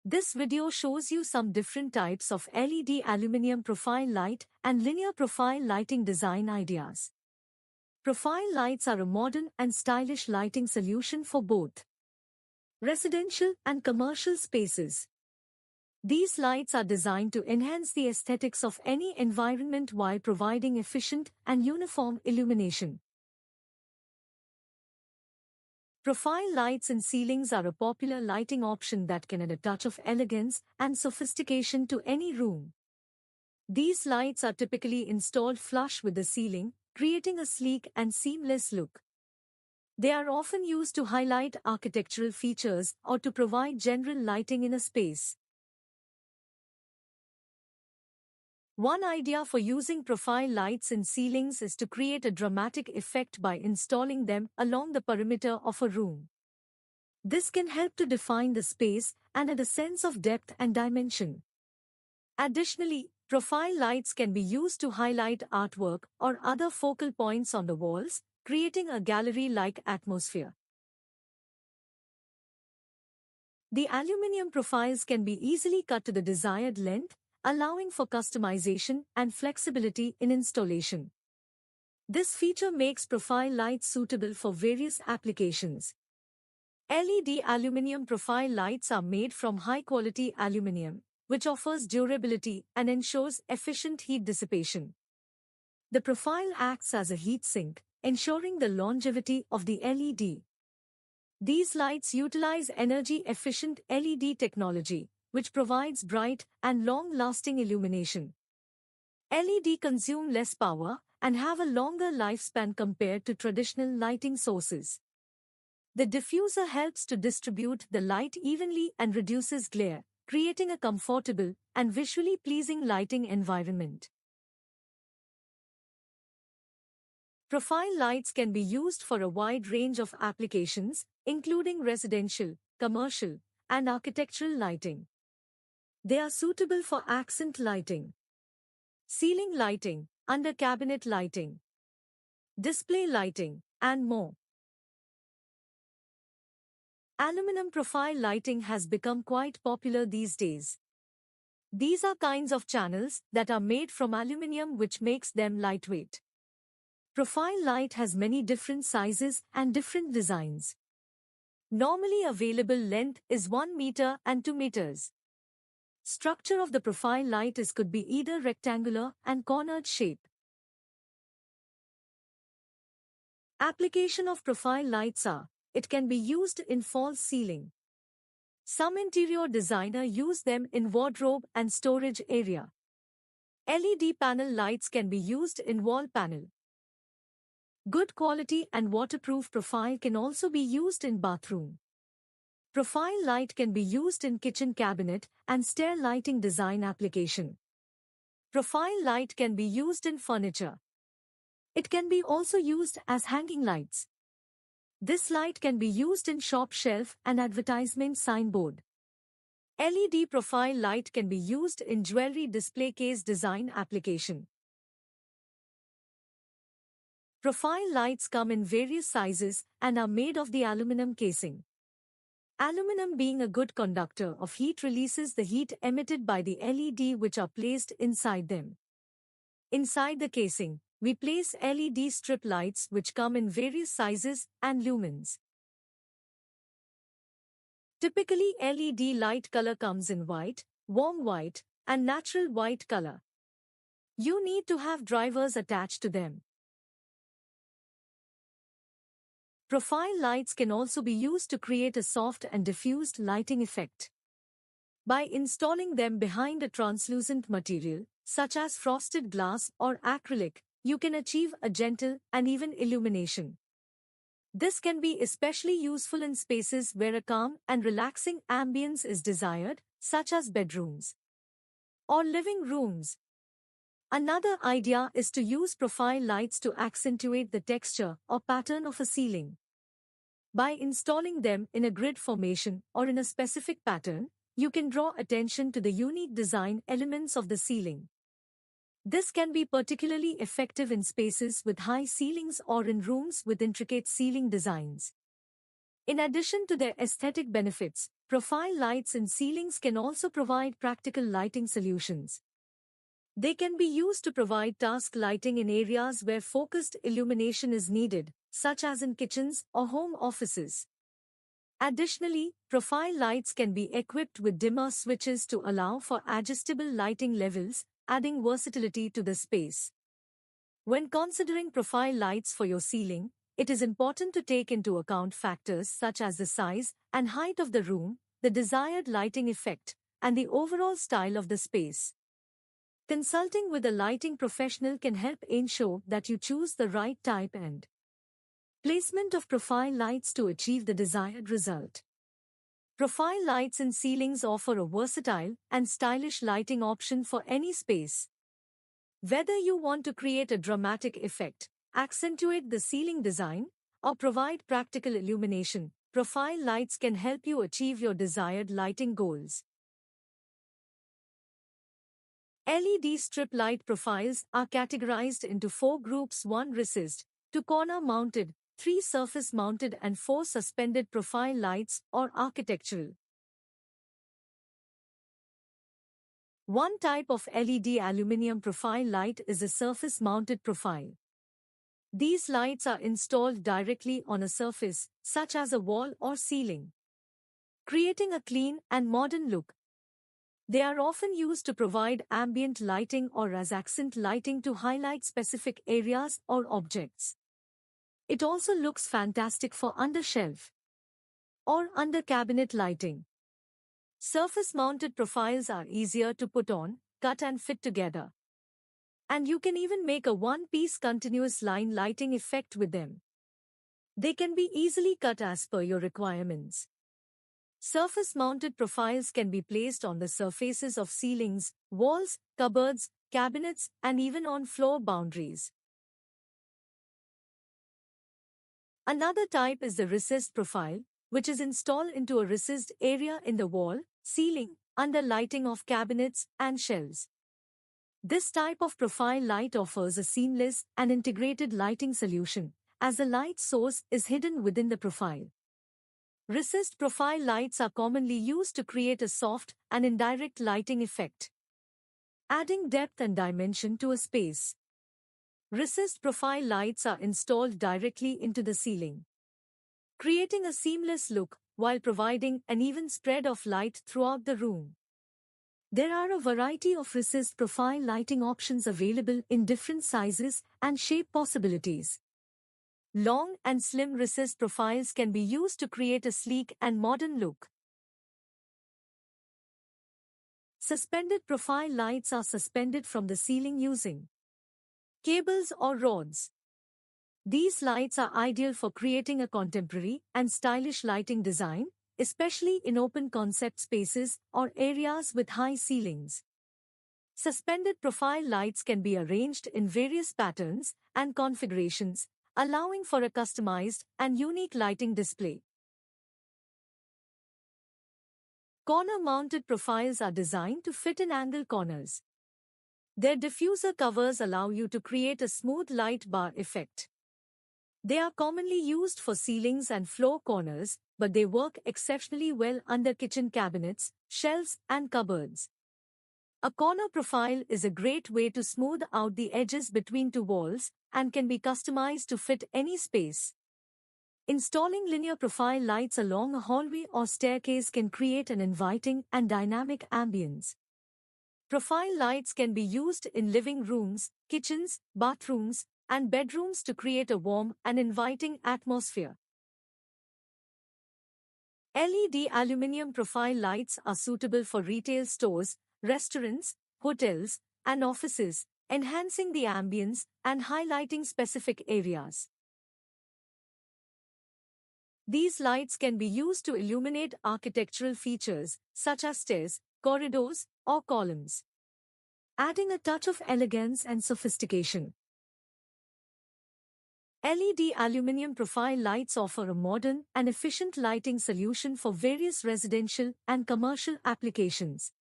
This video shows you some different types of LED aluminum profile light and linear profile lighting design ideas. Profile lights are a modern and stylish lighting solution for both residential and commercial spaces. These lights are designed to enhance the aesthetics of any environment while providing efficient and uniform illumination. Profile lights in ceilings are a popular lighting option that can add a touch of elegance and sophistication to any room. These lights are typically installed flush with the ceiling, creating a sleek and seamless look. They are often used to highlight architectural features or to provide general lighting in a space. One idea for using profile lights in ceilings is to create a dramatic effect by installing them along the perimeter of a room. This can help to define the space and add a sense of depth and dimension. Additionally, profile lights can be used to highlight artwork or other focal points on the walls, creating a gallery-like atmosphere. The aluminum profiles can be easily cut to the desired length, allowing for customization and flexibility in installation. This feature makes profile lights suitable for various applications. LED aluminum profile lights are made from high-quality aluminum, which offers durability and ensures efficient heat dissipation. The profile acts as a heat sink, ensuring the longevity of the LED. These lights utilize energy-efficient LED technology, which provides bright and long-lasting illumination. LED consume less power and have a longer lifespan compared to traditional lighting sources. The diffuser helps to distribute the light evenly and reduces glare, creating a comfortable and visually pleasing lighting environment. Profile lights can be used for a wide range of applications, including residential, commercial, and architectural lighting. They are suitable for accent lighting, ceiling lighting, under-cabinet lighting, display lighting, and more. Aluminum profile lighting has become quite popular these days. These are kinds of channels that are made from aluminum, which makes them lightweight. Profile light has many different sizes and different designs. Normally available length is 1 meter and 2 meters. Structure of the profile light could be either rectangular and cornered shape. Application of profile lights are: it can be used in false ceiling. Some interior designer use them in wardrobe and storage area. LED panel lights can be used in wall panel. Good quality and waterproof profile can also be used in bathroom. Profile light can be used in kitchen cabinet and stair lighting design application. Profile light can be used in furniture. It can be also used as hanging lights. This light can be used in shop shelf and advertisement signboard. LED profile light can be used in jewelry display case design application. Profile lights come in various sizes and are made of the aluminum casing. Aluminum, being a good conductor of heat, releases the heat emitted by the LED which are placed inside them. Inside the casing, we place LED strip lights which come in various sizes and lumens. Typically, LED light color comes in white, warm white, and natural white color. You need to have drivers attached to them. Profile lights can also be used to create a soft and diffused lighting effect. By installing them behind a translucent material, such as frosted glass or acrylic, you can achieve a gentle and even illumination. This can be especially useful in spaces where a calm and relaxing ambience is desired, such as bedrooms or living rooms. Another idea is to use profile lights to accentuate the texture or pattern of a ceiling. By installing them in a grid formation or in a specific pattern, you can draw attention to the unique design elements of the ceiling. This can be particularly effective in spaces with high ceilings or in rooms with intricate ceiling designs. In addition to their aesthetic benefits, profile lights in ceilings can also provide practical lighting solutions. They can be used to provide task lighting in areas where focused illumination is needed, such as in kitchens or home offices. Additionally, profile lights can be equipped with dimmer switches to allow for adjustable lighting levels, adding versatility to the space. When considering profile lights for your ceiling, it is important to take into account factors such as the size and height of the room, the desired lighting effect, and the overall style of the space. Consulting with a lighting professional can help ensure that you choose the right type and placement of profile lights to achieve the desired result. Profile lights in ceilings offer a versatile and stylish lighting option for any space. Whether you want to create a dramatic effect, accentuate the ceiling design, or provide practical illumination, profile lights can help you achieve your desired lighting goals. LED strip light profiles are categorized into 4 groups: 1 recessed, 2 corner-mounted, 3 surface-mounted and 4 suspended profile lights or architectural. One type of LED aluminum profile light is a surface-mounted profile. These lights are installed directly on a surface, such as a wall or ceiling, creating a clean and modern look. They are often used to provide ambient lighting or as accent lighting to highlight specific areas or objects. It also looks fantastic for under-shelf or under-cabinet lighting. Surface-mounted profiles are easier to put on, cut and fit together. And you can even make a one-piece continuous line lighting effect with them. They can be easily cut as per your requirements. Surface-mounted profiles can be placed on the surfaces of ceilings, walls, cupboards, cabinets, and even on floor boundaries. Another type is the recessed profile, which is installed into a recessed area in the wall, ceiling, under lighting of cabinets and shelves. This type of profile light offers a seamless and integrated lighting solution, as the light source is hidden within the profile. Recessed profile lights are commonly used to create a soft and indirect lighting effect, adding depth and dimension to a space. Recessed profile lights are installed directly into the ceiling, creating a seamless look while providing an even spread of light throughout the room. There are a variety of recessed profile lighting options available in different sizes and shape possibilities. Long and slim recessed profiles can be used to create a sleek and modern look. Suspended profile lights are suspended from the ceiling using cables or rods. These lights are ideal for creating a contemporary and stylish lighting design, especially in open concept spaces or areas with high ceilings. Suspended profile lights can be arranged in various patterns and configurations, allowing for a customized and unique lighting display. Corner-mounted profiles are designed to fit in angle corners. Their diffuser covers allow you to create a smooth light bar effect. They are commonly used for ceilings and floor corners, but they work exceptionally well under kitchen cabinets, shelves, and cupboards. A corner profile is a great way to smooth out the edges between two walls and can be customized to fit any space. Installing linear profile lights along a hallway or staircase can create an inviting and dynamic ambience. Profile lights can be used in living rooms, kitchens, bathrooms, and bedrooms to create a warm and inviting atmosphere. LED aluminum profile lights are suitable for retail stores, restaurants, hotels, and offices, enhancing the ambience and highlighting specific areas. These lights can be used to illuminate architectural features, such as stairs, corridors, or columns, adding a touch of elegance and sophistication. LED aluminum profile lights offer a modern and efficient lighting solution for various residential and commercial applications.